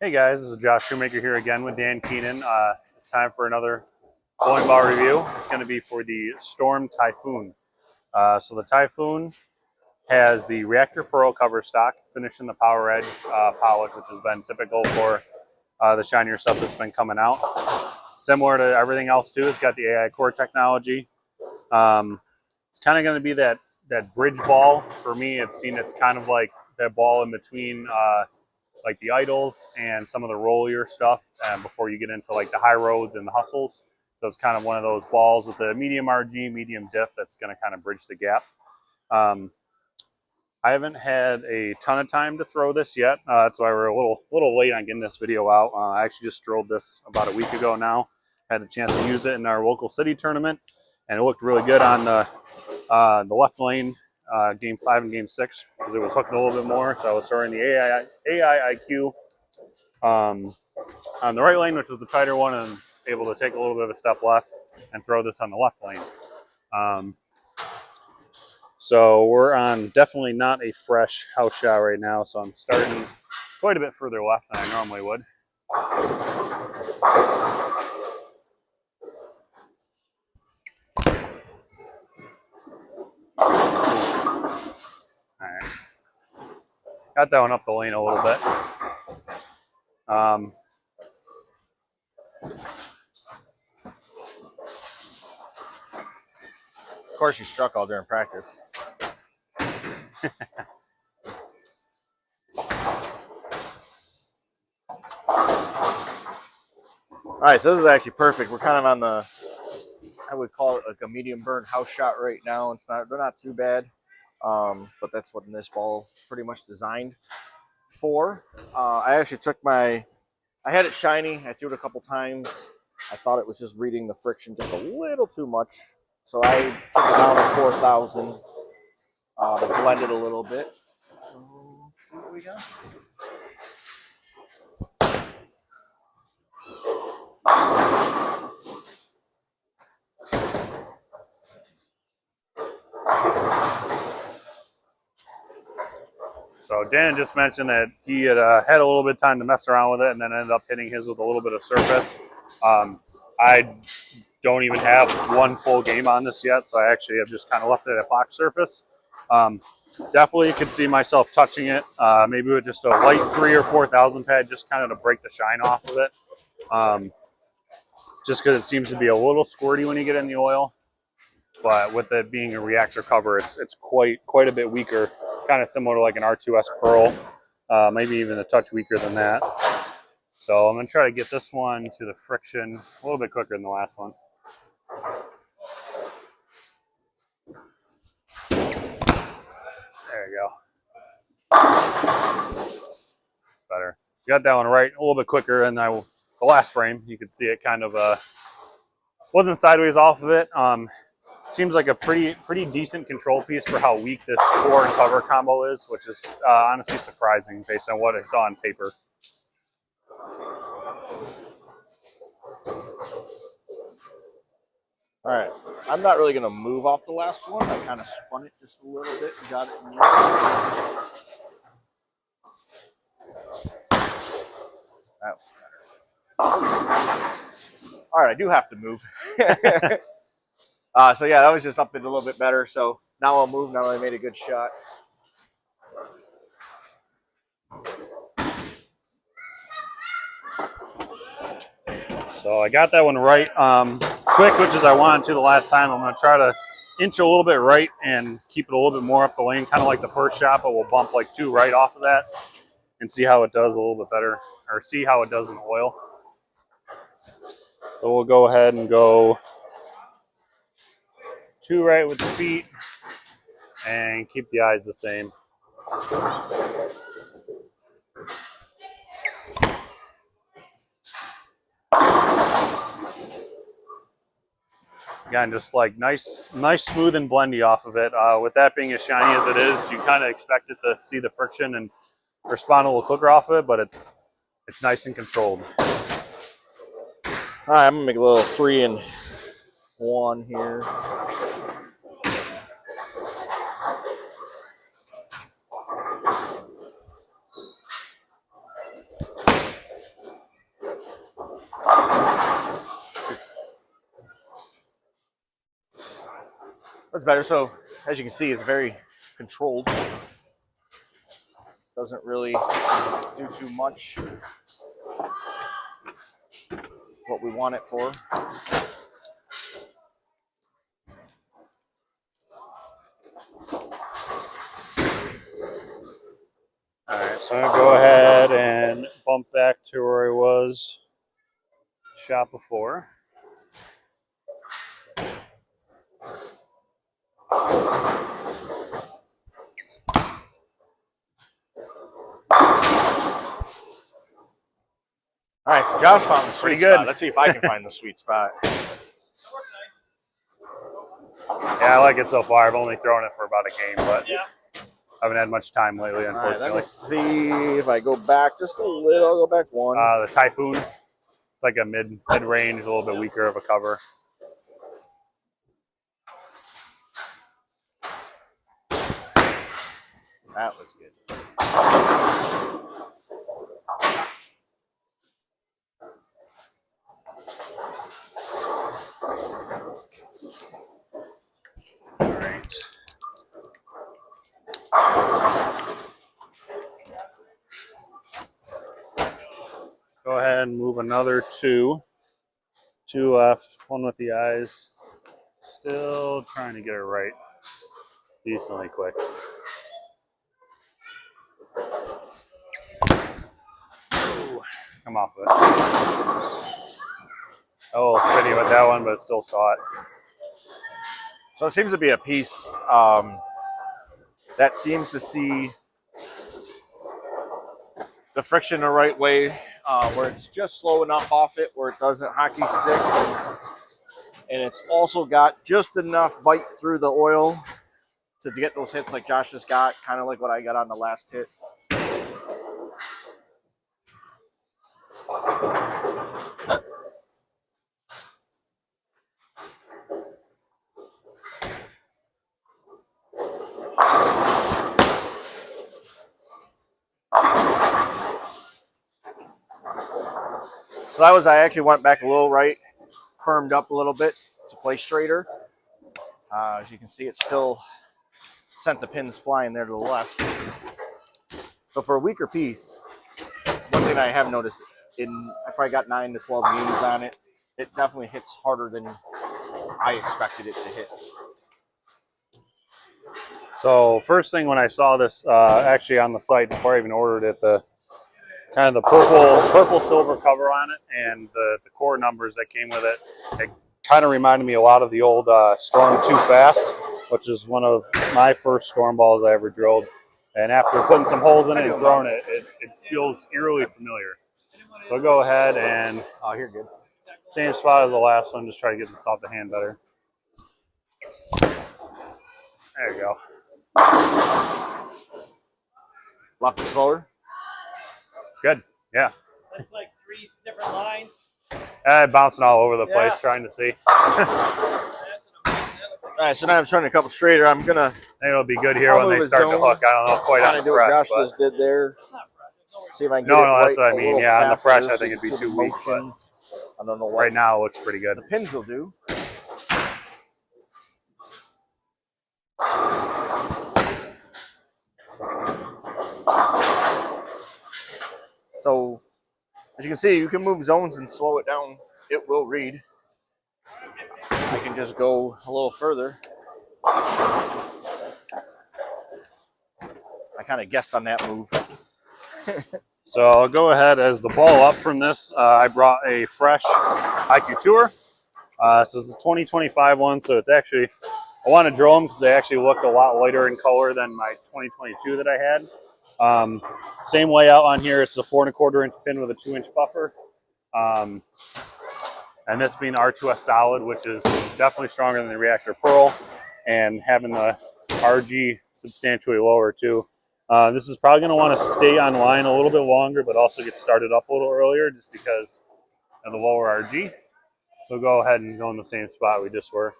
Hey guys, this is Josh Shoemaker here again with Dan Keenan. It's time for another bowling ball review. It's going to be for the Storm Typhoon. So the Typhoon has the Reactor Pearl cover stock, finished in the Power Edge polish, which has been typical for the shinier stuff that's been coming out. Similar to everything else too, it's got the AI core technology. It's kind of going to be that bridge ball. For me, it's kind of like that ball in between like the idles and some of the rollier stuff before you get into like the high roads and the hustles. So it's kind of one of those balls with the medium RG, medium diff that's going to kind of bridge the gap. I haven't had a ton of time to throw this yet. That's why we're a little late on getting this video out. I actually just drilled this about a week ago now. Had a chance to use it in our local city tournament, and it looked really good on the left lane game 5 and game 6 because it was hooking a little bit more. So I was throwing the AI IQ on the right lane, which is the tighter one, and able to take a little bit of a step left and throw this on the left lane. So we're on definitely not a fresh house shot right now, so I'm starting quite a bit further left than I normally would. All right. Got that one up the lane a little bit. Of course, you struck all during practice. All right, so this is actually perfect. We're kind of on the, I would call it like a medium burn house shot right now. They're not too bad, but that's what this ball is pretty much designed for. I actually I had it shiny. I threw it a couple times. I thought it was just reading the friction just a little too much, so I took it down to 4,000. Blend it a little bit. So let's see what we got. So Dan just mentioned that he had had a little bit of time to mess around with it and then ended up hitting his with a little bit of surface. I don't even have one full game on this yet, so I actually have just kind of left it at box surface. Definitely could see myself touching it, maybe with just a light 3,000 or 4,000 pad, just kind of to break the shine off of it. Just because it seems to be a little squirty when you get in the oil. But with it being a reactor cover, it's quite a bit weaker, kind of similar to like an R2S Pearl, maybe even a touch weaker than that. So I'm going to try to get this one to the friction a little bit quicker than the last one. There you go. Better. Got that one right a little bit quicker than the last frame. You could see it kind of wasn't sideways off of it. Seems like a pretty decent control piece for how weak this core and cover combo is, which is honestly surprising based on what I saw on paper. All right, I'm not really going to move off the last one. I kind of spun it just a little bit and got it in there. That was better. All right, I do have to move. So yeah, that was just up it a little bit better. So now I'll move. Now that I made a good shot. So I got that one right quick, which is I wanted to the last time. I'm going to try to inch a little bit right and keep it a little bit more up the lane, kind of like the first shot, but we'll bump like 2 right off of that and see how it does a little bit better, or see how it does in the oil. So we'll go ahead and go 2 right with the feet and keep the eyes the same. Again, just like nice, smooth and blendy off of it. With that being as shiny as it is, you kind of expect it to see the friction and respond a little quicker off of it, but it's nice and controlled. All right, I'm gonna make a little 3 and 1 here. That's better. So as you can see, it's very controlled. Doesn't really do too much what we want it for. All right, so I'm gonna go ahead and bump back to where I was shot before. All right, so Josh found the sweet Pretty good. spot. Let's see if I can find the sweet spot. Yeah, I like it so far. I've only thrown it for about a game, but I haven't had much time lately, All right, unfortunately. let me see if I go back just a little. I'll go back one. The Typhoon, it's like a mid-range, a little bit weaker of a cover. That was good. All right. Go ahead and move another two. Two left, one with the eyes. Still trying to get it right decently quick. Ooh, come off of it. A little spinny with that one, but still saw it. So it seems to be a piece that seems to see the friction the right way, where it's just slow enough off it where it doesn't hockey stick. And it's also got just enough bite through the oil to get those hits like Josh just got, kind of like what I got on the last hit. So that was, I actually went back a little right, firmed up a little bit to play straighter. As you can see, it still sent the pins flying there to the left. So for a weaker piece, one thing I have noticed, I probably got 9 to 12 games on it. It definitely hits harder than I expected it to hit. So first thing when I saw this actually on the site before I even ordered it, the kind of the purple silver cover on it and the core numbers that came with it, it kind of reminded me a lot of the old Storm Too Fast, which is one of my first storm balls I ever drilled. And after putting some holes in it and throwing it, it feels eerily familiar. So I'll go ahead and you're good. Same spot as the last one, just try to get this off the hand better. There you go. Left and slower. Good, yeah. That's like 3 different lines. Bouncing all over the place, trying to see. All right, so now I'm turning a couple straighter. I'm gonna. I think it'll be good here when they start to hook. I don't know quite on the do what fresh, Josh just did there. See if I can get no, it right. that's what I mean. Yeah, on the fresh, I think it'd be too weak, but I don't know what. Right now, it looks pretty good. The pins will do. So, as you can see, you can move zones and slow it down. It will read. I can just go a little further. I kind of guessed on that move. So I'll go ahead as the ball up from this. I brought a fresh IQ Tour. So it's a 2025 one. So it's actually, I want to drill them because they actually looked a lot lighter in color than my 2022 that I had. Same layout on here. It's a 4 1/4 inch pin with a 2 inch buffer. And this being the R2S solid, which is definitely stronger than the Reactor Pearl, and having the RG substantially lower too. This is probably going to want to stay on line a little bit longer, but also get started up a little earlier just because of the lower RG. So go ahead and go in the same spot we just were.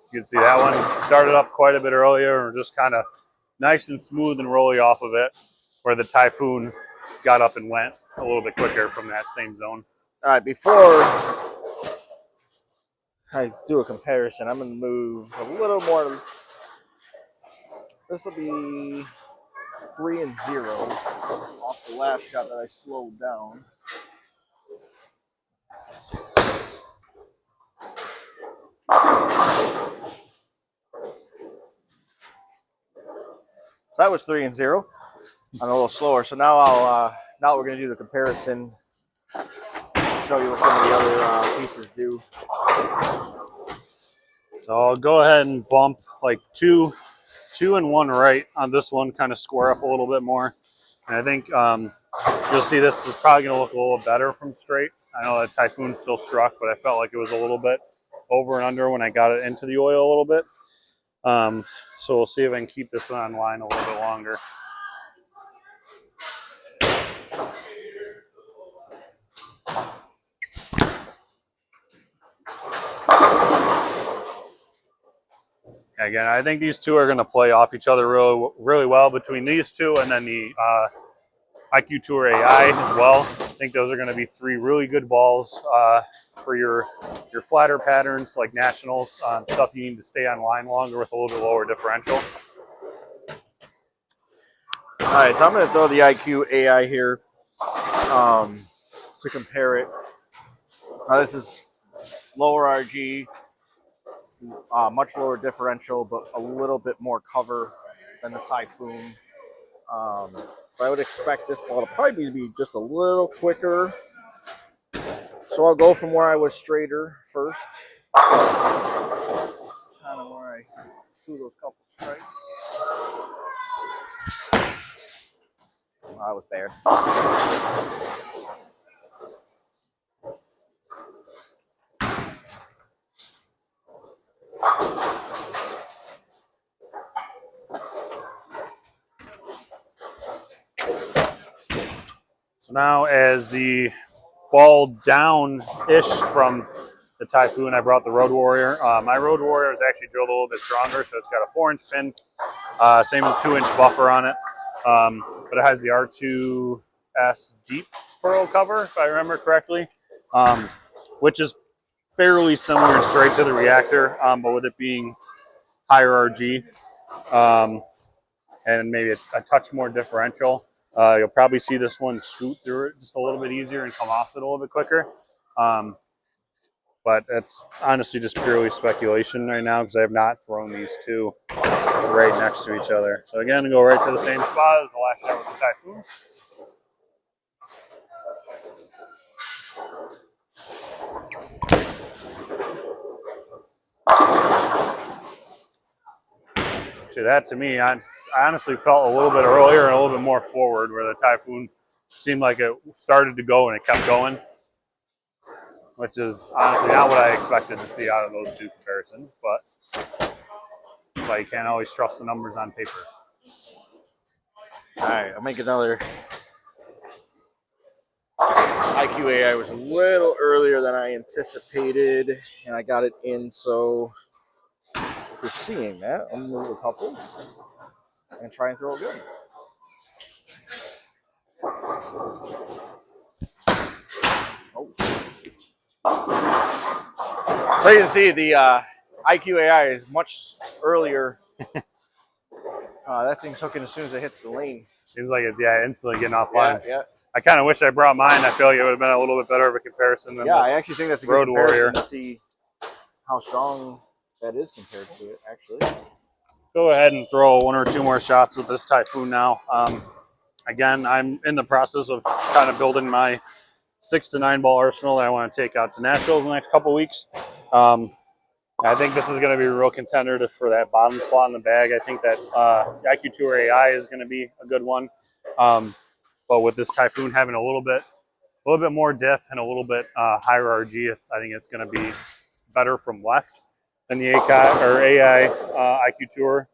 You can see that one started up quite a bit earlier and just kind of nice and smooth and rolly off of it, where the Typhoon got up and went a little bit quicker from that same zone. All right, before I do a comparison, I'm going to move a little more. This will be 3-0 off the last shot that I slowed down. So that was 3-0. I'm a little slower. So now now we're going to do the comparison. Show you what some of the other pieces do. So I'll go ahead and bump like two and one right on this one, kind of square up a little bit more. And I think you'll see this is probably going to look a little better from straight. I know that Typhoon still struck, but I felt like it was a little bit over and under when I got it into the oil a little bit. So we'll see if I can keep this one on line a little bit longer. Again, I think these two are going to play off each other really well between these two and then the IQ Tour AI as well. I think those are going to be three really good balls for your flatter patterns like nationals, stuff you need to stay on line longer with a little bit lower differential. All right, so I'm going to throw the IQ AI here to compare it. This is lower RG, much lower differential, but a little bit more cover than the Typhoon. So I would expect this ball to probably be just a little quicker. So I'll go from where I was straighter first. That's kind of where I threw those couple strikes. Oh, that was bad. So now as the ball down-ish from the Typhoon, I brought the Road Warrior. My Road Warrior is actually drilled a little bit stronger, so it's got a 4-inch pin, same as a 2-inch buffer on it. But it has the R2S deep pearl cover, if I remember correctly, which is fairly similar and straight to the reactor, but with it being higher RG and maybe a touch more differential. You'll probably see this one scoot through it just a little bit easier and come off it a little bit quicker. But it's honestly just purely speculation right now because I have not thrown these two right next to each other. So again, go right to the same spot as the last shot with the Typhoon. See, that to me, I honestly felt a little bit earlier and a little bit more forward, where the Typhoon seemed like it started to go and it kept going, which is honestly not what I expected to see out of those two comparisons, but it's like you can't always trust the numbers on paper. All right, I'll make another. IQAI was a little earlier than I anticipated, and I got it in, so you're seeing that. I'm going to move a couple and try and throw it good. Oh. So you can see the IQAI is much earlier. That thing's hooking as soon as it hits the lane. Seems like it's instantly getting off line. Yeah. I kind of wish I brought mine. I feel like it would have been a little bit better of a comparison than I actually think that's a good Road comparison Warrior to see how strong that is compared to it, actually. Go ahead and throw one or two more shots with this Typhoon now. Again, I'm in the process of kind of building my 6 to 9 ball arsenal that I want to take out to nationals in the next couple weeks. I think this is going to be a real contender for that bottom slot in the bag. I think that IQ Tour AI is going to be a good one. But with this Typhoon having a little bit more diff and a little bit higher RG, I think it's going to be better from left than the AI IQ Tour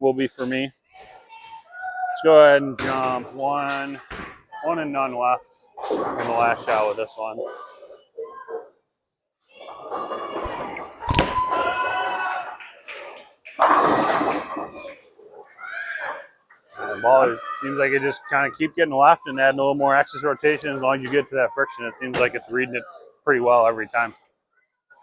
will be for me. Let's go ahead and jump one and none left in the last shot with this one. The ball seems like it just kind of keep getting left and adding a little more axis rotation. As long as you get to that friction, it seems like it's reading it pretty well every time.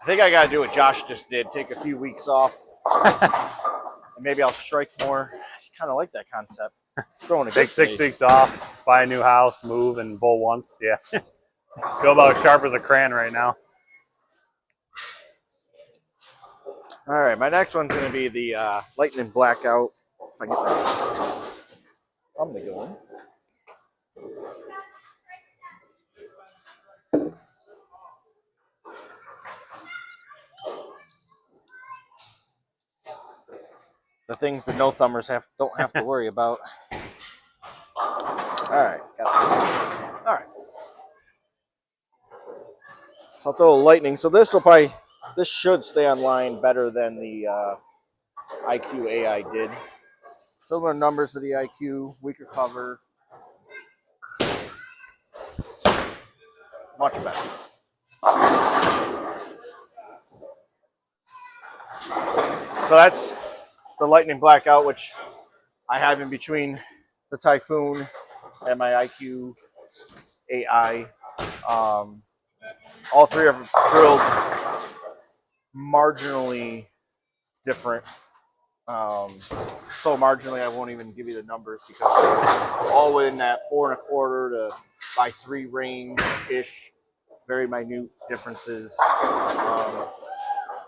I think I got to do what Josh just did, take a few weeks off. And maybe I'll strike more. I kind of like that concept. Throwing a Take 6 weeks off, buy a new house, move, and bowl once. Yeah. Feel about as sharp as a crayon right now. All right, my next one's going to be the Lightning Blackout. If I get that thumbnail going. The things that no thumbers don't have to worry about. All right, got that. All right. So I'll throw a lightning. So this should stay online better than the IQ AI did. Similar numbers to the IQ, weaker cover, much better. So that's the Lightning Blackout, which I have in between the Typhoon and my IQ AI. All three are drilled marginally different. So marginally, I won't even give you the numbers because they're all within that 4 1/4 to by 3 range ish. Very minute differences.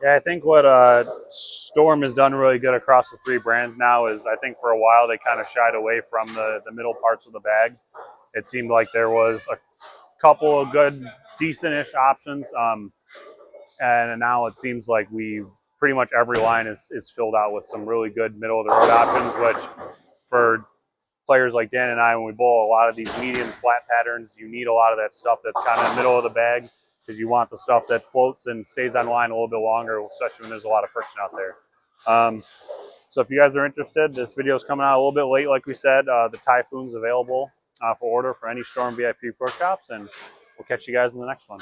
Yeah, I think what Storm has done really good across the 3 brands now is I think for a while they kind of shied away from the middle parts of the bag. It seemed like there was a couple of good, decent-ish options, and now it seems like pretty much every line is filled out with some really good middle-of-the-road options, which for players like Dan and I, when we bowl a lot of these medium flat patterns, you need a lot of that stuff that's kind of middle of the bag, because you want the stuff that floats and stays on line a little bit longer, especially when there's a lot of friction out there. So if you guys are interested, this video is coming out a little bit late, like we said. The Typhoon's available for order for any Storm VIP Pro shops, and we'll catch you guys in the next one.